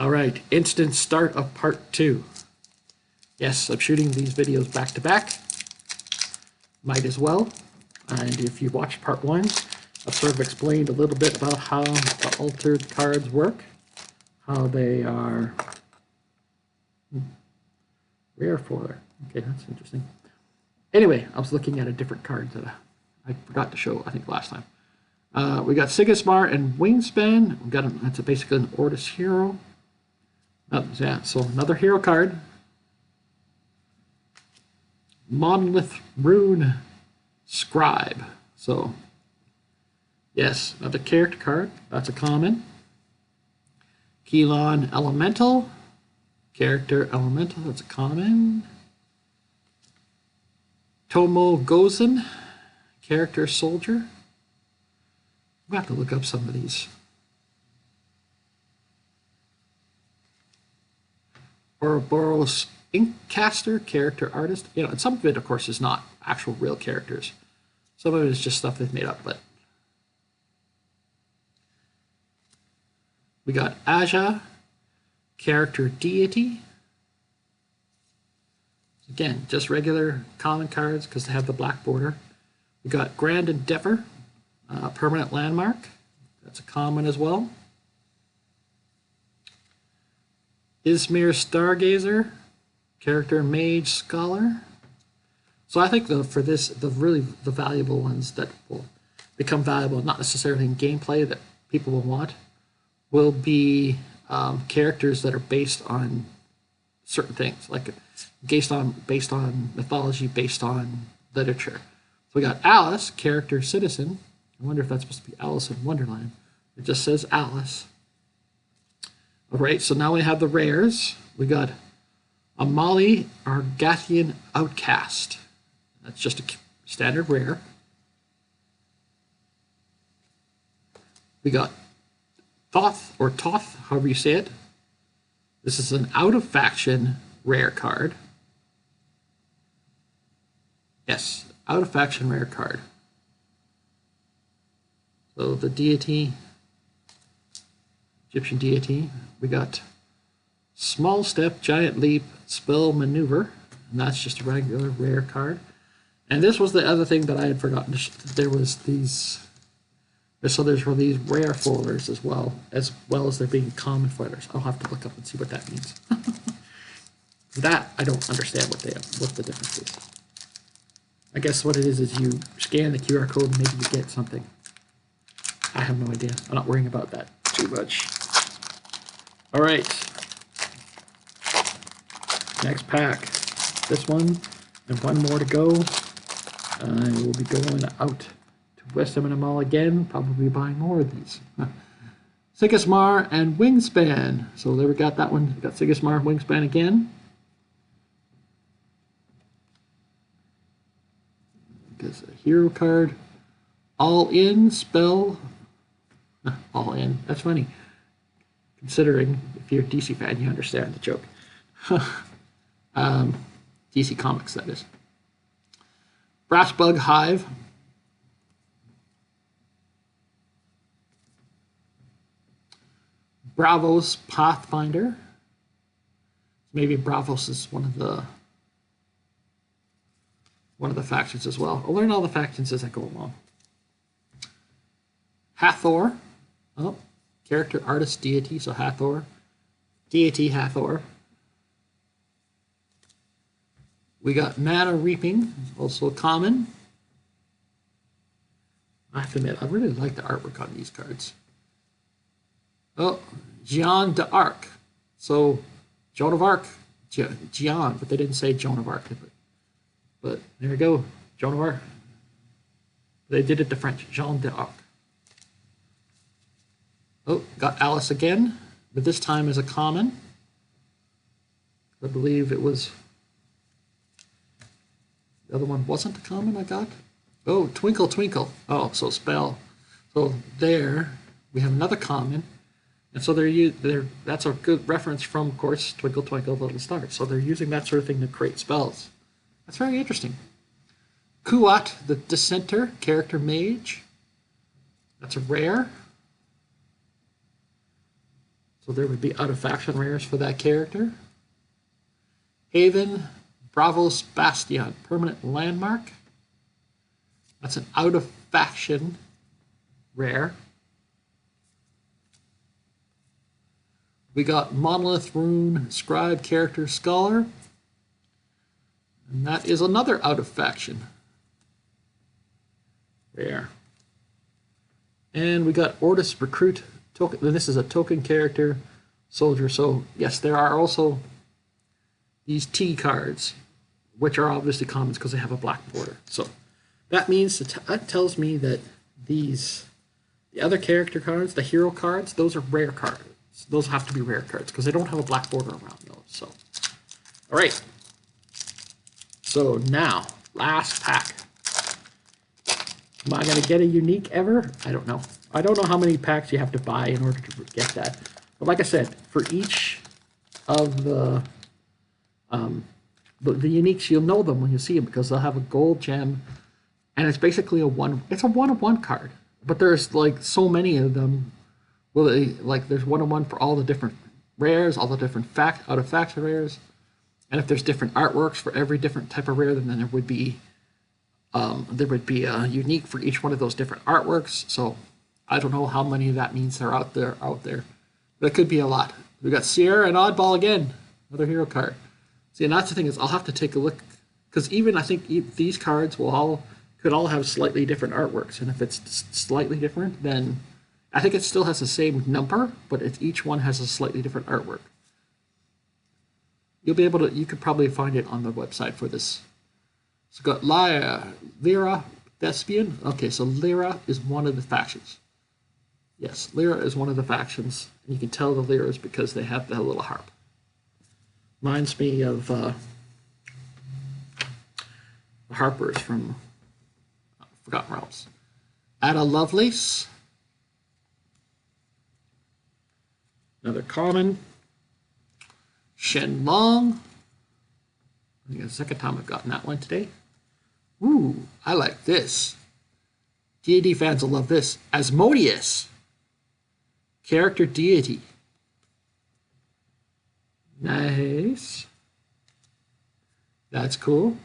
All right, instant start of part 2. Yes, I'm shooting these videos back to back. Might as well. And if you watched part 1, I've sort of explained a little bit about how the altered cards work, how they are rare foiler. Okay, that's interesting. Anyway, I was looking at a different card that I forgot to show, I think, last time. We got Sigismar and Wingspan. We got that's basically an Ortis hero. Yeah, so another hero card. Monolith Rune Scribe. So, yes, another character card. That's a common. Keelan Elemental. Character Elemental. That's a common. Tomo Gozen. Character Soldier. We'll have to look up some of these. Ouroboros Inkcaster, character artist. You know, and some of it, of course, is not actual real characters. Some of it is just stuff they've made up. But we got Aja, character deity. Again, just regular common cards because they have the black border. We got Grand Endeavor, permanent landmark. That's a common as well. Ismir Stargazer, character mage scholar. So I think for this, the valuable ones that will become valuable, not necessarily in gameplay that people will want, will be characters that are based on certain things, like based on mythology, based on literature. So we got Alice, character citizen. I wonder if that's supposed to be Alice in Wonderland. It just says Alice. All right, so now we have the rares. We got Amali Argathian Outcast. That's just a standard rare. We got Thoth, or Toth, however you say it. This is an out-of-faction rare card. Yes, out-of-faction rare card. So the deity, Egyptian deity. We got Small Step, Giant Leap, Spell Maneuver, and that's just a regular rare card. And this was the other thing that I had forgotten. There was these, so there's these rare foilers as well as there being common foilers. I'll have to look up and see what that means. That I don't understand what the difference is. I guess what it is you scan the QR code and maybe you get something. I have no idea. I'm not worrying about that too much. All right. Next pack. This one and one more to go. I will be going out to West Edmonton Mall again, probably buying more of these. Sigismar and Wingspan. So there we got that one. We got Sigismar and Wingspan again. Because a hero card. All in spell. All in. That's funny. Considering if you're a DC fan, you understand the joke. DC Comics, that is. Brassbug Hive. Bravos Pathfinder. Maybe Bravos is one of the factions as well. I'll learn all the factions as I go along. Hathor. Oh, character, artist, deity. So Hathor. Deity Hathor. We got Mana Reaping, also common. I have to admit, I really like the artwork on these cards. Oh, Jeanne d'Arc. So, Joan of Arc, Jeanne, but they didn't say Joan of Arc. But there we go, Joan of Arc. They did it to French, Jeanne d'Arc. Oh, got Alice again, but this time as a common. I believe it was... The other one wasn't the common I got. Oh, Twinkle Twinkle. Oh, so spell. So there we have another common, and so that's a good reference from, of course, Twinkle Twinkle Little Star. So they're using that sort of thing to create spells. That's very interesting. Kuat the Dissenter, character mage. That's a rare. So there would be out of faction rares for that character. Haven, Bravos Bastion, permanent landmark. That's an out of faction rare. We got Monolith Rune, Scribe, Character, Scholar. And that is another out of faction rare. And we got Ortis Recruit token. This is a token character soldier. So yes, there are also these T cards, which are obviously commons because they have a black border. So that means that tells me that the other character cards, the hero cards, those are rare cards. Those have to be rare cards because they don't have a black border around those. So, all right. So now, last pack. Am I going to get a unique ever? I don't know. I don't know how many packs you have to buy in order to get that. But like I said, for each of the uniques, you'll know them when you see them because they'll have a gold gem, and it's basically a one-of-one card. But there's like so many of them. Well, there's one-of-one for all the different rares, all the different out of faction rares, and if there's different artworks for every different type of rare, then there would be a unique for each one of those different artworks. So I don't know how many of that means they're out there, but it could be a lot. We got Sierra and Oddball again, another hero card. See, and that's the thing is I'll have to take a look because even I think these cards could all have slightly different artworks, and if it's slightly different, then I think it still has the same number, but each one has a slightly different artwork. You could probably find it on the website for this. So we've got Lyra, Thespian. Okay, so Lyra is one of the factions. Yes, Lyra is one of the factions. And you can tell the Lyras because they have the little harp. Reminds me of the Harpers from Forgotten Realms. Ada Lovelace. Another common. Shenlong. I think it's the second time I've gotten that one today. Ooh, I like this. D&D fans will love this. Asmodeus. Character deity. Nice. That's cool.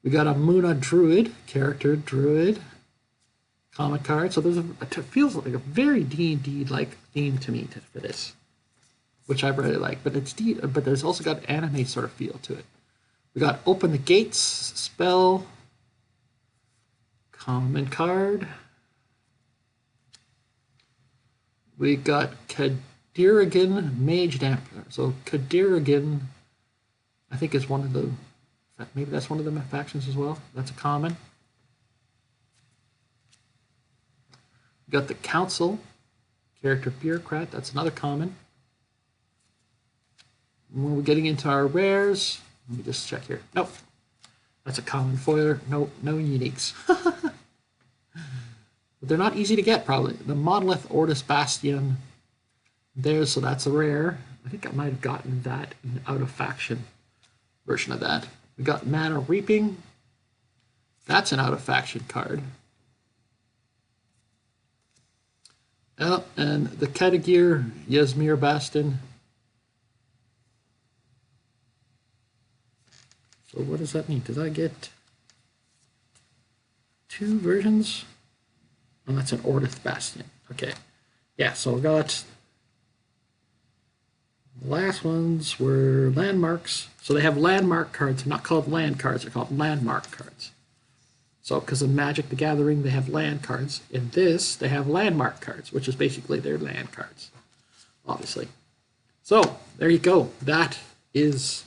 We got a Muna Druid. Character Druid. Comic card. So it feels like a very D&D-like theme to me for this, which I really like. But but there's also got anime sort of feel to it. We got Open the Gates spell. Common card. We got Kadirigan Mage Dampener. So Kadirigan, I think is maybe that's one of the factions as well. That's a common. We got the Council. Character Bureaucrat, that's another common. When we're getting into our rares, let me just check here. Nope. That's a common foiler. No uniques. But they're not easy to get, probably. The Monolith Ortis Bastion. So that's a rare. I think I might have gotten that in out of faction version of that. We got Mana Reaping. That's an out of faction card. And the Kadagir Yasmir Bastion. So what does that mean? Did I get two versions? Oh, that's an Ortis Bastion. Okay. Yeah, so I got the last ones were landmarks. So they have landmark cards. They're not called land cards. They're called landmark cards. So because of Magic the Gathering, they have land cards. In this, they have landmark cards, which is basically their land cards, obviously. So there you go. That is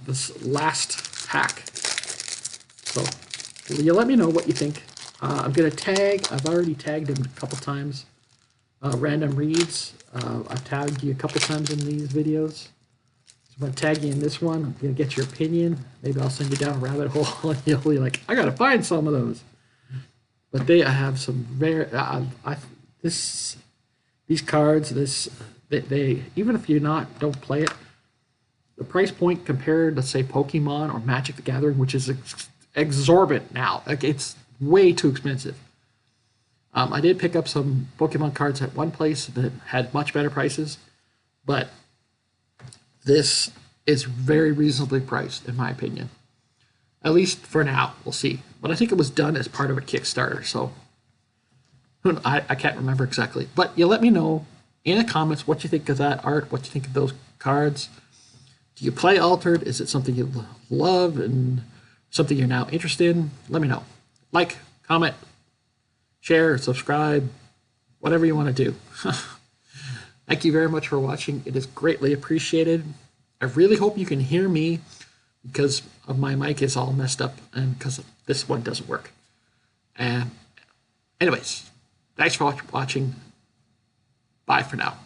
this last pack. So you let me know what you think. I'm going to tag. I've already tagged him a couple times. Random Reads. I've tagged you a couple times in these videos. So I'm going to tag you in this one. I'm going to get your opinion. Maybe I'll send you down a rabbit hole and you'll be like, I got to find some of those. But I have some rare. These cards. They even if you don't play it, the price point compared to say Pokemon or Magic the Gathering, which is exorbitant now. Like it's way too expensive. I did pick up some Pokemon cards at one place that had much better prices, but this is very reasonably priced, in my opinion. At least for now, we'll see. But I think it was done as part of a Kickstarter, so I can't remember exactly. But you let me know in the comments what you think of that art, what you think of those cards. Do you play Altered? Is it something you love and something you're now interested in? Let me know. Like, comment, share, subscribe, whatever you want to do. Thank you very much for watching. It is greatly appreciated. I really hope you can hear me because of my mic is all messed up and because this one doesn't work. And anyways, thanks for watching. Bye for now.